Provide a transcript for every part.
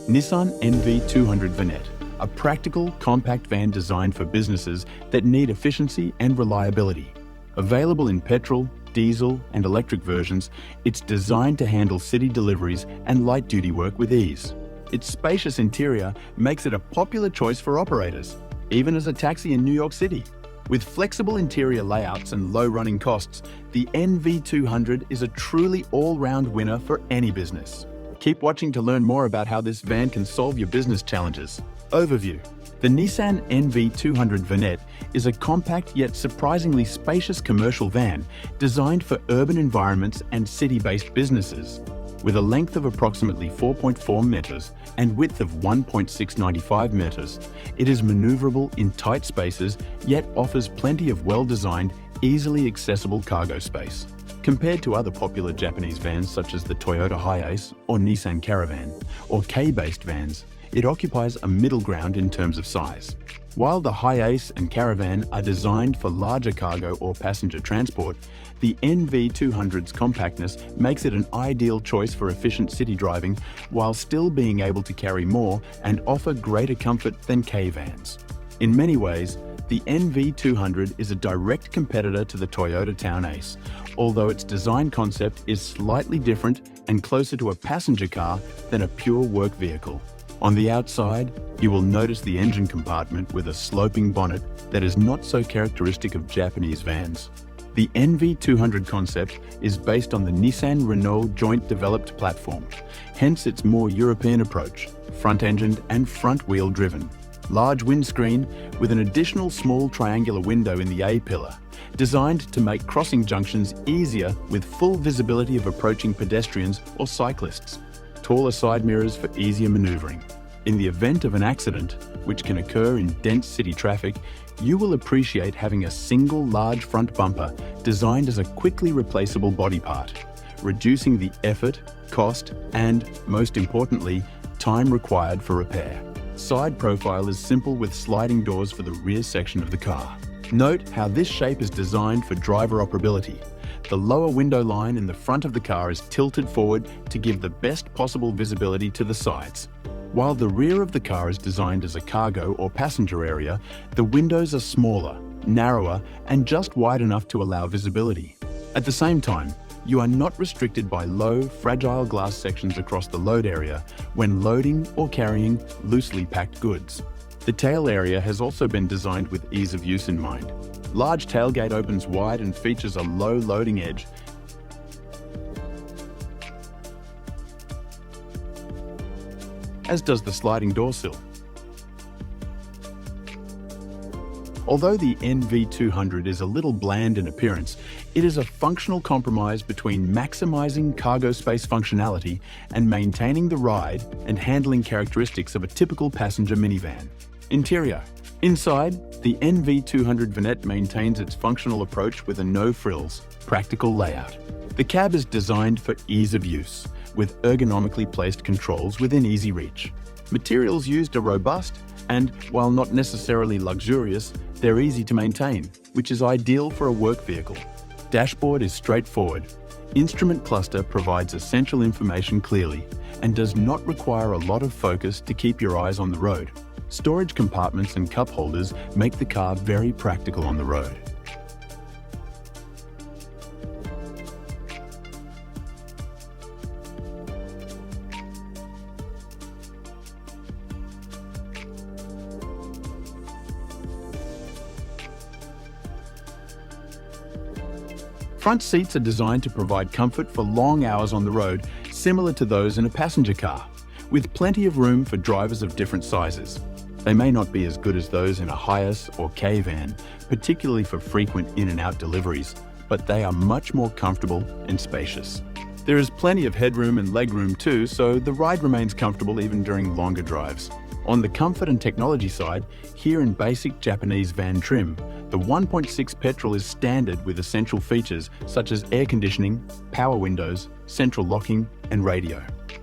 Nissan NV200 Vanette, a practical, compact van designed for businesses that need efficiency and reliability. Available in petrol, diesel and electric versions, it's designed to handle city deliveries and light-duty work with ease. Its spacious interior makes it a popular choice for operators, even as a taxi in New York City. With flexible interior layouts and low running costs, the NV200 is a truly all-round winner for any business. Keep watching to learn more about how this van can solve your business challenges. Overview. The Nissan NV200 Vanette is a compact yet surprisingly spacious commercial van designed for urban environments and city-based businesses. With a length of approximately 4.4 meters and width of 1.695 meters, it is maneuverable in tight spaces yet offers plenty of well-designed, easily accessible cargo space. Compared to other popular Japanese vans such as the Toyota Hiace or Nissan Caravan, or K-based vans, it occupies a middle ground in terms of size. While the Hiace and Caravan are designed for larger cargo or passenger transport, the NV200's compactness makes it an ideal choice for efficient city driving while still being able to carry more and offer greater comfort than K-vans. In many ways, the NV200 is a direct competitor to the Toyota Town Ace, although its design concept is slightly different and closer to a passenger car than a pure work vehicle. On the outside, you will notice the engine compartment with a sloping bonnet that is not so characteristic of Japanese vans. The NV200 concept is based on the Nissan-Renault joint-developed platform, hence its more European approach, front-engined and front-wheel driven. Large windscreen with an additional small triangular window in the A-pillar, designed to make crossing junctions easier with full visibility of approaching pedestrians or cyclists. Taller side mirrors for easier manoeuvring. In the event of an accident, which can occur in dense city traffic, you will appreciate having a single large front bumper designed as a quickly replaceable body part, reducing the effort, cost, and, most importantly, time required for repair. Side profile is simple with sliding doors for the rear section of the car. Note how this shape is designed for driver operability. The lower window line in the front of the car is tilted forward to give the best possible visibility to the sides. While the rear of the car is designed as a cargo or passenger area, the windows are smaller, narrower, and just wide enough to allow visibility. At the same time, you are not restricted by low, fragile glass sections across the load area when loading or carrying loosely packed goods. The tail area has also been designed with ease of use in mind. Large tailgate opens wide and features a low loading edge, as does the sliding door sill. Although the NV200 is a little bland in appearance, it is a functional compromise between maximizing cargo space functionality and maintaining the ride and handling characteristics of a typical passenger minivan. Interior. Inside, the NV200 Vanette maintains its functional approach with a no-frills, practical layout. The cab is designed for ease of use, with ergonomically placed controls within easy reach. Materials used are robust and, while not necessarily luxurious, they're easy to maintain, which is ideal for a work vehicle. Dashboard is straightforward. Instrument cluster provides essential information clearly and does not require a lot of focus to keep your eyes on the road. Storage compartments and cup holders make the car very practical on the road. Front seats are designed to provide comfort for long hours on the road, similar to those in a passenger car, with plenty of room for drivers of different sizes. They may not be as good as those in a Hiace or K-van, particularly for frequent in and out deliveries, but they are much more comfortable and spacious. There is plenty of headroom and legroom too, so the ride remains comfortable even during longer drives. On the comfort and technology side, here in basic Japanese van trim, the 1.6 petrol is standard with essential features such as air conditioning, power windows, central locking, and radio.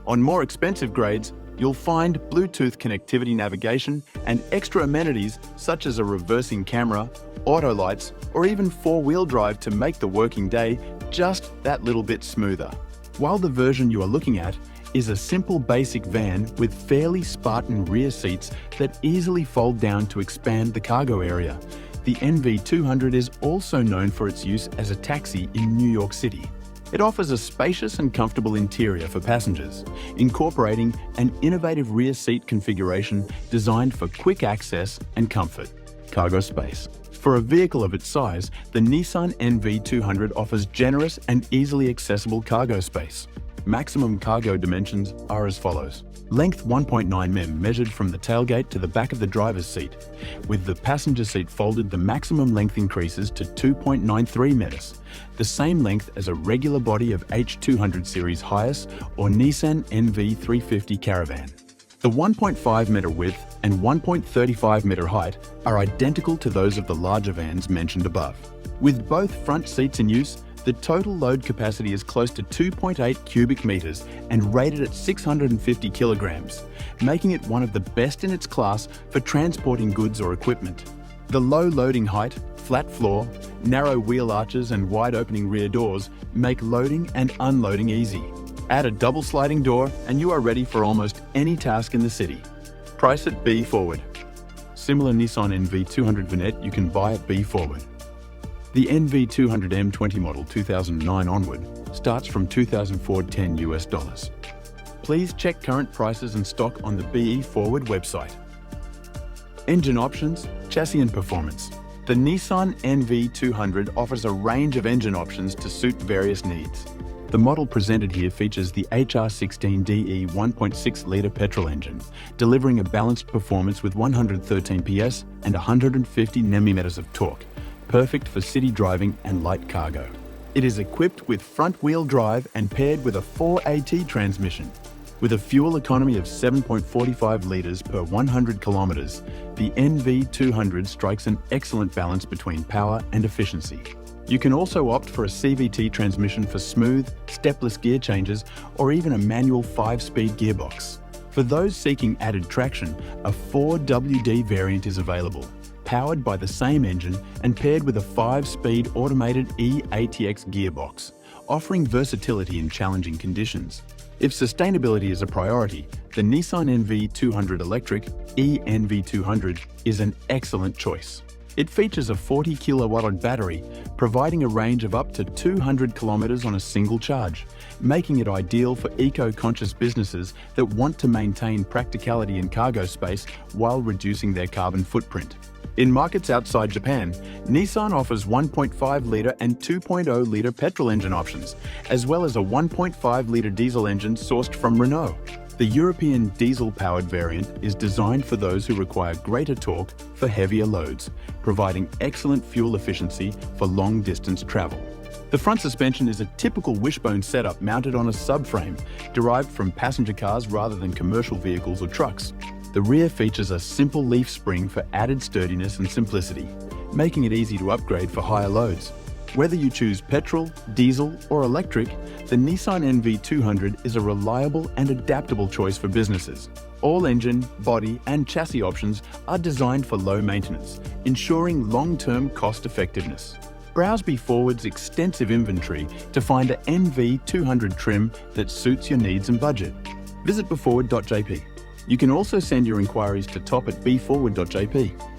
On more expensive grades, you'll find Bluetooth connectivity navigation and extra amenities such as a reversing camera, auto lights, or even four-wheel drive to make the working day just that little bit smoother. While the version you are looking at is a simple basic van with fairly Spartan rear seats that easily fold down to expand the cargo area. The NV200 is also known for its use as a taxi in New York City. It offers a spacious and comfortable interior for passengers, incorporating an innovative rear seat configuration designed for quick access and comfort. Cargo space. For a vehicle of its size, the Nissan NV200 offers generous and easily accessible cargo space. Maximum cargo dimensions are as follows. Length 1.9 mm measured from the tailgate to the back of the driver's seat. With the passenger seat folded, the maximum length increases to 2.93 meters, the same length as a regular body of H200 series Hiace or Nissan NV350 Caravan. The 1.5 meter width and 1.35 meter height are identical to those of the larger vans mentioned above. With both front seats in use, the total load capacity is close to 2.8 cubic meters and rated at 650 kilograms, making it one of the best in its class for transporting goods or equipment. The low loading height, flat floor, narrow wheel arches and wide opening rear doors make loading and unloading easy. Add a double sliding door and you are ready for almost any task in the city. Price at B Forward. Similar Nissan NV200 Vanette you can buy at B Forward. The NV200 M20 model 2009 onward starts from $2,410 US. Please check current prices and stock on the BE Forward website. Engine options, chassis and performance. The Nissan NV200 offers a range of engine options to suit various needs. The model presented here features the HR16DE 1.6-litre petrol engine, delivering a balanced performance with 113 PS and 150 Nm of torque, perfect for city driving and light cargo. It is equipped with front-wheel drive and paired with a 4AT transmission. With a fuel economy of 7.45 litres per 100 kilometres, the NV200 strikes an excellent balance between power and efficiency. You can also opt for a CVT transmission for smooth, stepless gear changes or even a manual 5-speed gearbox. For those seeking added traction, a 4WD variant is available, powered by the same engine and paired with a 5-speed automated eATX gearbox, offering versatility in challenging conditions. If sustainability is a priority, the Nissan NV200 Electric eNV200 is an excellent choice. It features a 40 kilowatt battery, providing a range of up to 200 kilometers on a single charge, making it ideal for eco-conscious businesses that want to maintain practicality in cargo space while reducing their carbon footprint. In markets outside Japan, Nissan offers 1.5-litre and 2.0-litre petrol engine options, as well as a 1.5-litre diesel engine sourced from Renault. The European diesel-powered variant is designed for those who require greater torque for heavier loads, providing excellent fuel efficiency for long-distance travel. The front suspension is a typical wishbone setup mounted on a subframe, derived from passenger cars rather than commercial vehicles or trucks. The rear features a simple leaf spring for added sturdiness and simplicity, making it easy to upgrade for higher loads. Whether you choose petrol, diesel, or electric, the Nissan NV200 is a reliable and adaptable choice for businesses. All engine, body, and chassis options are designed for low maintenance, ensuring long-term cost-effectiveness. Browse B Forward's extensive inventory to find an NV200 trim that suits your needs and budget. Visit beforward.jp. You can also send your inquiries to top@bforward.jp.